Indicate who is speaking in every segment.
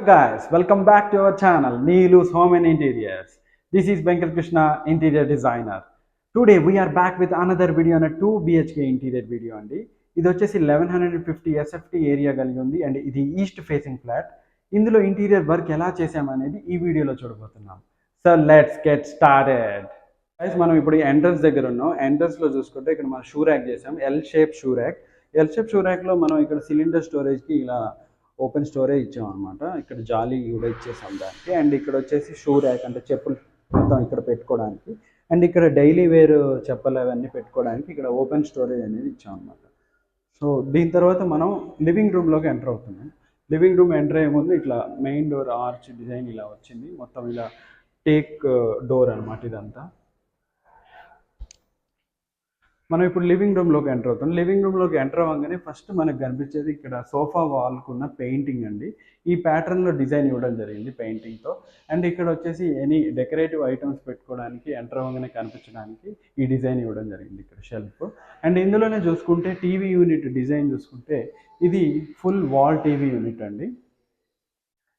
Speaker 1: guys, welcome back to our channel Neelu's Home and Interiors. This is Venkat Krishna, interior designer. Today we are back with another video on a 2 BHK interior video అండి. ఇది వచ్చేసి 1150 SFT area కలిగి ఉంది and ఇది east facing flat. ఇందులో interior work ఎలా చేసామనేది ఈ వీడియోలో చూడబోతున్నాం. So let's get started. Guys మనం ఇప్పుడు ఎంట్రన్స్ దగ్గర ఉన్నాం. ఎంట్రన్స్ లో చూసుకుంటే ఇక్కడ మనం షూ ర్యాక్ చేసాం. L shape shoe rack. L shape shoe rack లో మనం ఇక్కడ సిలిండర్ స్టోరేజ్ కి ఇలా ఓపెన్ స్టోరేజ్ ఇచ్చాం అనమాట. ఇక్కడ జాలీ కూడా ఇచ్చేసాం దానికి. అండ్ ఇక్కడ వచ్చేసి షూ ర్యాక్ అంటే చెప్పులు మొత్తం ఇక్కడ పెట్టుకోవడానికి. అండ్ ఇక్కడ డైలీ వేర్ చెప్పలు అవన్నీ పెట్టుకోవడానికి ఇక్కడ ఓపెన్ స్టోరేజ్ అనేది ఇచ్చాం అనమాట. సో దీని తర్వాత మనం లివింగ్ రూమ్లోకి ఎంటర్ అవుతున్నాం. లివింగ్ రూమ్ ఎంటర్ అయ్యే ముందు ఇట్లా మెయిన్ డోర్ ఆర్చ్ డిజైన్ ఇలా వచ్చింది. మొత్తం ఇలా టేక్ డోర్ అనమాట ఇదంతా. మనం ఇప్పుడు లివింగ్ రూమ్లోకి ఎంటర్ అవుతాం. లివింగ్ రూమ్లోకి ఎంటర్ అవ్వగానే ఫస్ట్ మనకు కనిపించేది ఇక్కడ సోఫా వాల్కు ఉన్న పెయింటింగ్ అండి. ఈ ప్యాటర్న్లో డిజైన్ ఇవ్వడం జరిగింది పెయింటింగ్తో. అండ్ ఇక్కడ వచ్చేసి ఎనీ డెకరేటివ్ ఐటమ్స్ పెట్టుకోవడానికి ఎంటర్ అవ్వగానే కనిపించడానికి ఈ డిజైన్ ఇవ్వడం జరిగింది ఇక్కడ షెల్ఫ్. అండ్ ఇందులోనే చూసుకుంటే టీవీ యూనిట్ డిజైన్ చూసుకుంటే ఇది ఫుల్ వాల్ టీవీ యూనిట్ అండి.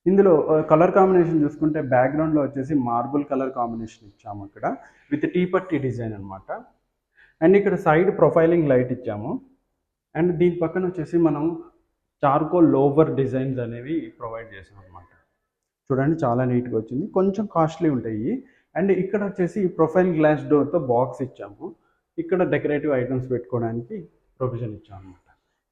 Speaker 1: ఇందులో కలర్ కాంబినేషన్ చూసుకుంటే బ్యాక్గ్రౌండ్లో వచ్చేసి మార్బుల్ కలర్ కాంబినేషన్ ఇచ్చాము ఇక్కడ విత్ టీ పట్టి డిజైన్ అనమాట. అండ్ ఇక్కడ సైడ్ ప్రొఫైలింగ్ లైట్ ఇచ్చాము. అండ్ దీని పక్కన వచ్చేసి మనం చార్కోల్ లోవర్ డిజైన్స్ అనేవి ప్రొవైడ్ చేసాం అనమాట. చూడండి చాలా నీట్గా వచ్చింది. కొంచెం కాస్ట్లీ ఉంటాయి. అండ్ ఇక్కడ వచ్చేసి ప్రొఫైల్ గ్లాస్ డోర్తో బాక్స్ ఇచ్చాము. ఇక్కడ డెకరేటివ్ ఐటమ్స్ పెట్టుకోవడానికి ప్రొవిజన్ ఇచ్చాము అనమాట.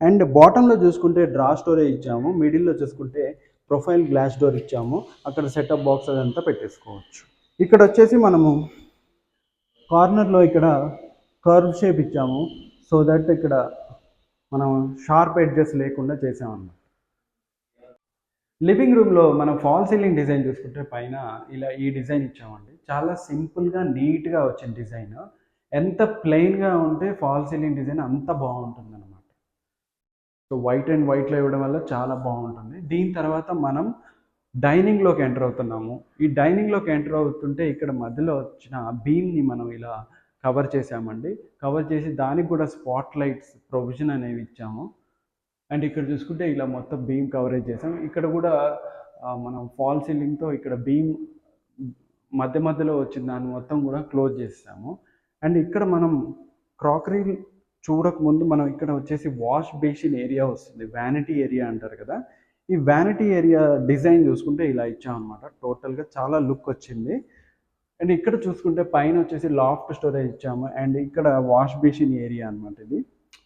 Speaker 1: అండ్ బాటంలో చూసుకుంటే డ్రా స్టోరేజ్ ఇచ్చాము. మిడిల్లో చూసుకుంటే ప్రొఫైల్ గ్లాస్ డోర్ ఇచ్చాము. అక్కడ సెటప్ బాక్స్ అదంతా పెట్టేసుకోవచ్చు. ఇక్కడ వచ్చేసి మనము కార్నర్లో ఇక్కడ కర్వ్ షేప్ ఇచ్చాము. సో దట్ ఇక్కడ మనం షార్ప్ ఎడ్జెస్ లేకుండా చేసామన్నమాట. లివింగ్ రూమ్లో మనం ఫాల్ సీలింగ్ డిజైన్ చూసుకుంటే పైన ఇలా ఈ డిజైన్ ఇచ్చామండి. చాలా సింపుల్గా నీట్గా వచ్చిన డిజైన్. ఎంత ప్లెయిన్గా ఉంటే ఫాల్ సీలింగ్ డిజైన్ అంత బాగుంటుంది అనమాట. సో వైట్ అండ్ వైట్లో ఇవ్వడం వల్ల చాలా బాగుంటుంది. దీని తర్వాత మనం డైనింగ్లోకి ఎంటర్ అవుతున్నాము. ఈ డైనింగ్లోకి ఎంటర్ అవుతుంటే ఇక్కడ మధ్యలో వచ్చిన బీమ్ని మనం ఇలా కవర్ చేసామండి. కవర్ చేసి దానికి కూడా స్పాట్ లైట్స్ ప్రొవిజన్ అనేవి ఇచ్చాము. అండ్ ఇక్కడ చూసుకుంటే ఇలా మొత్తం బీమ్ కవరేజ్ చేసాం. ఇక్కడ కూడా మనం ఫాల్ సీలింగ్తో ఇక్కడ బీమ్ మధ్యలో వచ్చిన దాన్ని మొత్తం కూడా క్లోజ్ చేసాము. అండ్ ఇక్కడ మనం క్రాకరీ చూడకముందు మనం ఇక్కడ వచ్చేసి వాష్ బేసిన్ ఏరియా వస్తుంది. వ్యానిటీ ఏరియా అంటారు కదా. ఈ వ్యానిటీ ఏరియా డిజైన్ చూసుకుంటే ఇలా ఇచ్చామన్నమాట. టోటల్గా చాలా లుక్ వచ్చింది. అండ్ ఇక్కడ చూసుకుంటే పైన వచ్చేసి లాఫ్ట్ స్టోరేజ్ ఇచ్చాము. అండ్ ఇక్కడ వాష్ బేసిన్ ఏరియా అనమాట ఇది.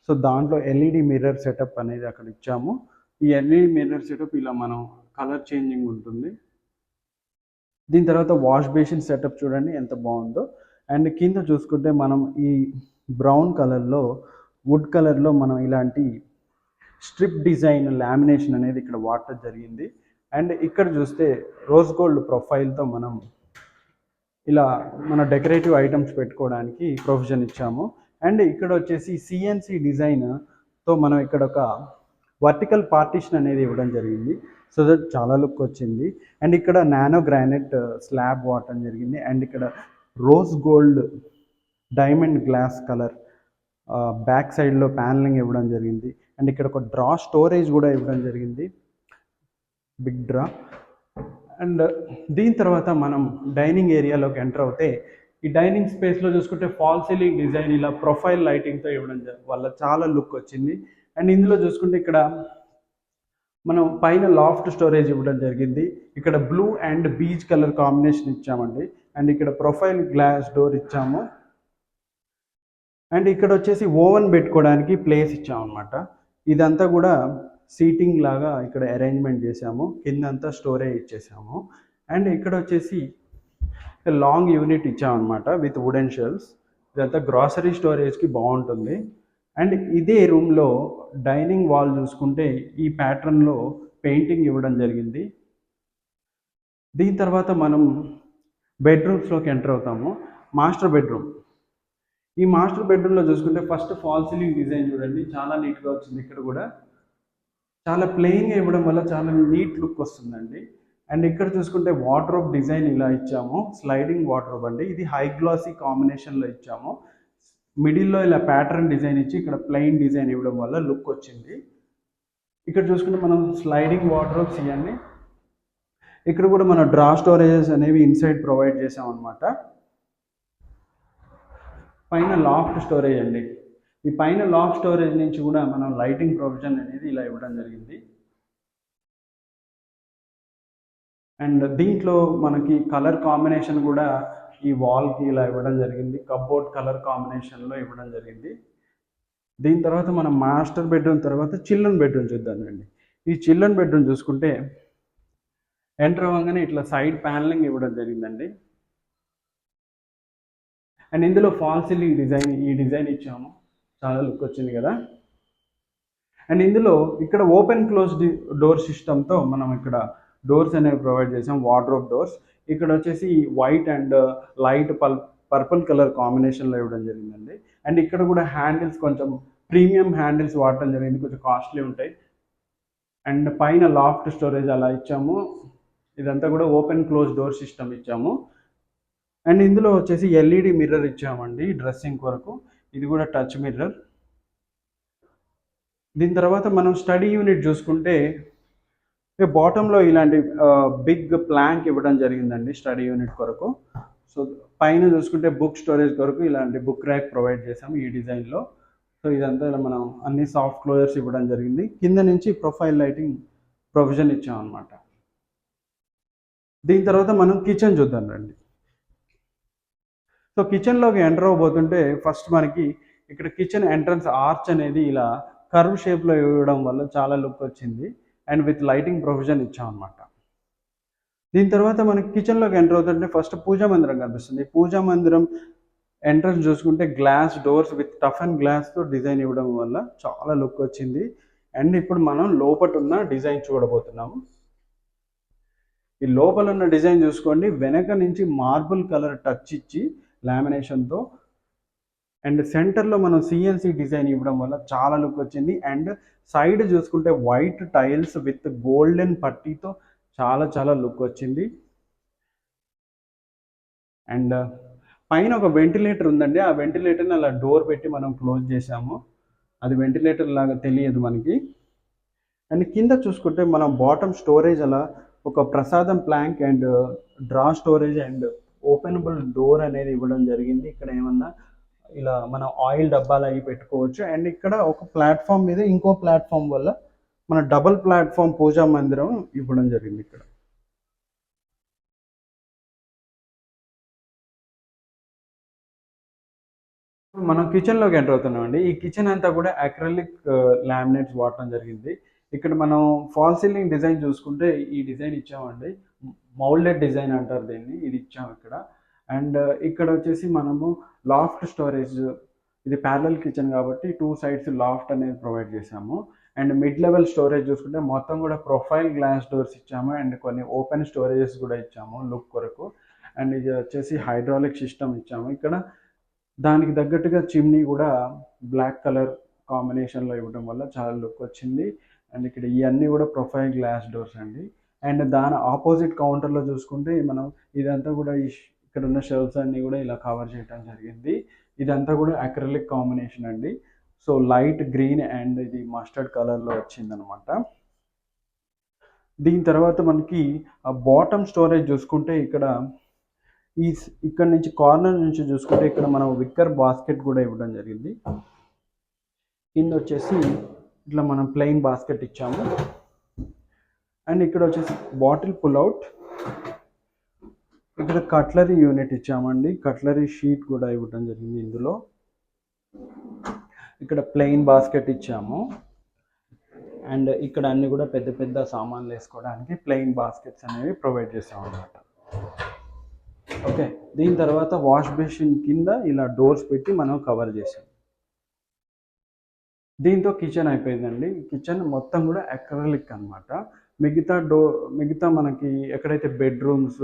Speaker 1: సో దాంట్లో ఎల్ఈడి మిర్రర్ సెటప్ అనేది అక్కడ ఇచ్చాము. ఈ ఎల్ఈడి మిర్రర్ సెటప్ ఇలా మనం కలర్ చేంజింగ్ ఉంటుంది. దీని తర్వాత వాష్ బేసిన్ సెటప్ చూడండి ఎంత బాగుందో. అండ్ కింద చూసుకుంటే మనం ఈ బ్రౌన్ కలర్లో వుడ్ కలర్లో మనం ఇలాంటి స్ట్రిప్ డిజైన్ లామినేషన్ అనేది ఇక్కడ వాడటం జరిగింది. అండ్ ఇక్కడ చూస్తే రోజ్ గోల్డ్ ప్రొఫైల్తో మనం ఇలా మన డెకరేటివ్ ఐటమ్స్ పెట్టుకోవడానికి ప్రొవిజన్ ఇచ్చాము. అండ్ ఇక్కడ వచ్చేసి సిఎన్సి డిజైన్తో మనం ఇక్కడ ఒక వర్టికల్ పార్టీషన్ అనేది ఇవ్వడం జరిగింది. సో దట్ చాలా లుక్ వచ్చింది. అండ్ ఇక్కడ నానో గ్రానైట్ స్లాబ్ వాడటం జరిగింది. అండ్ ఇక్కడ rose gold diamond glass colour back సైడ్లో ప్యానలింగ్ ఇవ్వడం జరిగింది. అండ్ ఇక్కడ ఒక డ్రా స్టోరేజ్ కూడా ఇవ్వడం జరిగింది, బిగ్ డ్రా. అండ్ దీని తర్వాత మనం డైనింగ్ ఏరియాలోకి ఎంటర్ అవుతే ఈ డైనింగ్ స్పేస్లో చూసుకుంటే ఫాల్ సీలింగ్ డిజైన్ ఇలా ప్రొఫైల్ లైటింగ్తో ఇవ్వడం వల్ల చాలా లుక్ వచ్చింది. అండ్ ఇందులో చూసుకుంటే ఇక్కడ మనం పైన లాఫ్ట్ స్టోరేజ్ ఇవ్వడం జరిగింది. ఇక్కడ blue and beach colour combination ఇచ్చామండి. అండ్ ఇక్కడ ప్రొఫైల్ గ్లాస్ డోర్ ఇచ్చాము. అండ్ ఇక్కడ వచ్చేసి ఓవెన్ పెట్టుకోవడానికి ప్లేస్ ఇచ్చామన్నమాట. ఇదంతా కూడా సీటింగ్ లాగా ఇక్కడ అరేంజ్మెంట్ చేసాము. కిందంతా స్టోరేజ్ ఇచ్చేసాము. అండ్ ఇక్కడ వచ్చేసి లాంగ్ యూనిట్ ఇచ్చామన్నమాట విత్ వుడెన్ షెల్ఫ్స్. ఇదంతా గ్రాసరీ స్టోరేజ్కి బాగుంటుంది. అండ్ ఇదే రూమ్లో డైనింగ్ వాల్ చూసుకుంటే ఈ ప్యాటర్న్లో పెయింటింగ్ ఇవ్వడం జరిగింది. దీని తర్వాత మనం బెడ్రూమ్స్లోకి ఎంటర్ అవుతాము. Master bedroom. ఈ మాస్టర్ బెడ్రూమ్లో చూసుకుంటే ఫస్ట్ ఫాల్ సీలింగ్ డిజైన్ చూడండి చాలా నీట్గా వచ్చింది. ఇక్కడ కూడా చాలా ప్లెయిన్గా ఇవ్వడం వల్ల చాలా నీట్ లుక్ వస్తుందండి. అండ్ ఇక్కడ చూసుకుంటే వార్డ్రోబ్ డిజైన్ ఇలా ఇచ్చాము. స్లైడింగ్ వార్డ్రోబ్ అండి. ఇది హై గ్లాసీ కాంబినేషన్లో ఇచ్చాము. మిడిల్లో ఇలా ప్యాటర్న్ డిజైన్ ఇచ్చి ఇక్కడ ప్లెయిన్ డిజైన్ ఇవ్వడం వల్ల లుక్ వచ్చింది. ఇక్కడ చూసుకుంటే మనం స్లైడింగ్ వార్డ్రోబ్స్ ఇవన్నీ ఇక్కడ కూడా మన డ్రా స్టోరేజెస్ అనేవి ఇన్సైడ్ ప్రొవైడ్ చేసాం అనమాట. పైన లాఫ్ట్ స్టోరేజ్ అండి. ఈ పైన లాఫ్ట్ స్టోరేజ్ నుంచి కూడా మనం లైటింగ్ ప్రొవిజన్ అనేది ఇలా ఇవ్వడం జరిగింది. అండ్ దీంట్లో మనకి కలర్ కాంబినేషన్ కూడా ఈ వాల్కి ఇలా ఇవ్వడం జరిగింది. కప్బోర్డ్ కలర్ కాంబినేషన్లో ఇవ్వడం జరిగింది. దీని తర్వాత మనం మాస్టర్ బెడ్రూమ్ తర్వాత చిల్డ్రన్ బెడ్రూమ్ చూద్దామండి. ఈ చిల్డ్రన్ బెడ్రూమ్ చూసుకుంటే ఎంటర్ అవ్వగానే ఇట్లా సైడ్ ప్యానలింగ్ ఇవ్వడం జరిగిందండి. అండ్ ఇందులో ఫాల్ సీలింగ్ డిజైన్, ఈ డిజైన్ ఇచ్చాము, చాలా లుక్ వచ్చింది కదా. అండ్ ఇందులో ఇక్కడ ఓపెన్ క్లోజ్ డోర్ సిస్టమ్తో మనం ఇక్కడ డోర్స్ అనేవి ప్రొవైడ్ చేసాం, వార్డ్రోబ్ డోర్స్. ఇక్కడ వచ్చేసి white and light purple colour కాంబినేషన్లో ఇవ్వడం జరిగిందండి. అండ్ ఇక్కడ కూడా హ్యాండిల్స్ కొంచెం ప్రీమియం హ్యాండిల్స్ వాడటం జరిగింది, కొంచెం కాస్ట్లీ ఉంటాయి. అండ్ పైన లాఫ్ట్ స్టోరేజ్ అలా ఇచ్చాము. ఇదంతా కూడా ఓపెన్ క్లోజ్ డోర్ సిస్టమ్ ఇచ్చాము. అండ్ ఇందులో వచ్చేసి ఎల్ఈడి మిర్రర్ ఇచ్చామండి డ్రెస్సింగ్ వరకు. ఇది కూడా టచ్ మిర్రర్. దీని తర్వాత మనం స్టడీ యూనిట్ చూసుకుంటే బాటంలో ఇలాంటి బిగ్ ప్లాంక్ ఇవ్వడం జరిగిందండి స్టడీ యూనిట్ కొరకు. సో పైన చూసుకుంటే బుక్ స్టోరేజ్ కొరకు ఇలాంటి బుక్ ర్యాక్ ప్రొవైడ్ చేసాము ఈ డిజైన్లో. సో ఇదంతా ఇలా మనం అన్ని సాఫ్ట్ క్లోజర్స్ ఇవ్వడం జరిగింది. కింద నుంచి ప్రొఫైల్ లైటింగ్ ప్రొవిజన్ ఇచ్చామన్నమాట. దీని తర్వాత మనం కిచెన్ చూద్దాం రండి. సో కిచెన్లోకి ఎంటర్ అవ్వబోతుంటే ఫస్ట్ మనకి ఇక్కడ కిచెన్ ఎంట్రన్స్ ఆర్చ్ అనేది ఇలా కర్వ్ షేప్లో ఇవ్వడం వల్ల చాలా లుక్ వచ్చింది. అండ్ విత్ లైటింగ్ ప్రొవిజన్ ఇచ్చామన్నమాట. దీని తర్వాత మనకి కిచెన్లోకి ఎంటర్ అవుతుంటే ఫస్ట్ పూజా మందిరం కనిపిస్తుంది. పూజా మందిరం ఎంట్రన్స్ చూసుకుంటే glass doors with tough and గ్లాస్తో డిజైన్ ఇవ్వడం వల్ల చాలా లుక్ వచ్చింది. అండ్ ఇప్పుడు మనం లోపల ఉన్న డిజైన్ చూడబోతున్నాము. ఈ లోపల ఉన్న డిజైన్ చూసుకోండి, వెనక నుంచి మార్బుల్ కలర్ టచ్ ఇచ్చి లామినేషన్తో అండ్ సెంటర్లో మనం సిఎన్సి డిజైన్ ఇవ్వడం వల్ల చాలా లుక్ వచ్చింది. అండ్ సైడ్ చూసుకుంటే వైట్ టైల్స్ విత్ గోల్డెన్ పట్టీతో చాలా చాలా లుక్ వచ్చింది. అండ్ పైన ఒక వెంటిలేటర్ ఉందండి. ఆ వెంటిలేటర్ని అలా డోర్ పెట్టి మనం క్లోజ్ చేసాము. అది వెంటిలేటర్ లాగా తెలియదు మనకి. అండ్ కింద చూసుకుంటే మనం బాటమ్ స్టోరేజ్ అలా ఒక ప్రసాదం plank and drawer storage and openable door అనేది ఇవ్వడం జరిగింది. ఇక్కడ ఏమన్నా ఇలా మనం ఆయిల్ డబ్బాలు అవి పెట్టుకోవచ్చు. అండ్ ఇక్కడ ఒక ప్లాట్ఫామ్ మీద ఇంకో ప్లాట్ఫామ్ వల్ల మన డబుల్ ప్లాట్ఫామ్ పూజా మందిరం ఇవ్వడం జరిగింది. ఇక్కడ మనం కిచెన్లోకి ఎంటర్ అవుతున్నామండి. ఈ కిచెన్ అంతా కూడా అక్రిలిక్ లామినేట్స్ వాడటం జరిగింది. ఇక్కడ మనం ఫాల్ సీలింగ్ డిజైన్ చూసుకుంటే ఈ డిజైన్ ఇచ్చామండి, మౌల్డెడ్ డిజైన్ అంటారు దీన్ని, ఇది ఇచ్చాము ఇక్కడ. అండ్ ఇక్కడ వచ్చేసి మనము లాఫ్ట్ స్టోరేజ్, ఇది ప్యారలల్ కిచెన్ కాబట్టి 2 సైడ్స్ లాఫ్ట్ అనేది ప్రొవైడ్ చేసాము. అండ్ మిడ్ లెవెల్ స్టోరేజ్ చూసుకుంటే మొత్తం కూడా ప్రొఫైల్ గ్లాస్ డోర్స్ ఇచ్చాము. అండ్ కొన్ని ఓపెన్ స్టోరేజెస్ కూడా ఇచ్చాము లుక్ కొరకు. అండ్ ఇది వచ్చేసి హైడ్రాలిక్ సిస్టమ్ ఇచ్చాము. ఇక్కడ దానికి తగ్గట్టుగా చిమ్నీ కూడా బ్లాక్ కలర్ కాంబినేషన్లో ఇవ్వడం వల్ల చాలా లుక్ వచ్చింది. అండ్ ఇక్కడ ఇవన్నీ కూడా ప్రొఫైల్ గ్లాస్ డోర్స్ అండి. అండ్ దాని ఆపోజిట్ కౌంటర్లో చూసుకుంటే మనం ఇదంతా కూడా ఇక్కడ ఉన్న షెల్ఫ్స్ అన్నీ కూడా ఇలా కవర్ చేయడం జరిగింది. ఇదంతా కూడా అక్రిలిక్ కాంబినేషన్ అండి. సో లైట్ గ్రీన్ అండ్ ఇది మస్టర్డ్ కలర్లో వచ్చిందనమాట. దీని తర్వాత మనకి ఆ బాటమ్ స్టోరేజ్ చూసుకుంటే ఇక్కడ నుంచి కార్నర్ నుంచి చూసుకుంటే ఇక్కడ మనం విక్కర్ బాస్కెట్ కూడా ఇవ్వడం జరిగింది. కింద వచ్చేసి ఇట్లా మనం ప్లెయిన్ బాస్కెట్ ఇచ్చాము. అండ్ ఇక్కడ వచ్చేసి బాటిల్ పుల్అవుట్, ఇక్కడ కట్లరీ యూనిట్ ఇచ్చామండి, కట్లరీ షీట్ కూడా ఇవ్వడం జరిగింది. ఇందులో ఇక్కడ ప్లెయిన్ బాస్కెట్ ఇచ్చాము. అండ్ ఇక్కడ అన్ని కూడా పెద్ద పెద్ద సామాన్లు వేసుకోవడానికి ప్లెయిన్ బాస్కెట్స్ అనేవి ప్రొవైడ్ చేసాం అన్నమాట. ఓకే, దీని తర్వాత వాష్ బేసిన్ కింద ఇలా డోర్స్ పెట్టి మనం కవర్ చేసాం. దీంతో కిచెన్ అయిపోయిందండి. కిచెన్ మొత్తం కూడా అక్రిలిక్ అనమాట. మిగతా మనకి ఎక్కడైతే బెడ్రూమ్స్,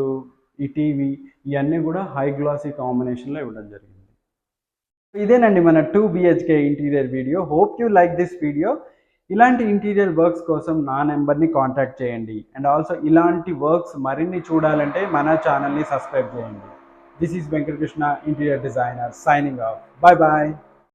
Speaker 1: ఈ టీవీ, ఇవన్నీ కూడా హై గ్లాసీ కాంబినేషన్లో ఇవ్వడం జరిగింది. ఇదేనండి మన 2 BHK interior video. Hope you like this video. ఇలాంటి ఇంటీరియర్ వర్క్స్ కోసం నా నెంబర్ని కాంటాక్ట్ చేయండి. అండ్ ఆల్సో ఇలాంటి వర్క్స్ మరిన్ని చూడాలంటే మన ఛానల్ని సబ్స్క్రైబ్ చేయండి. This is Venkatakrishna, interior designer, signing off. Bye bye.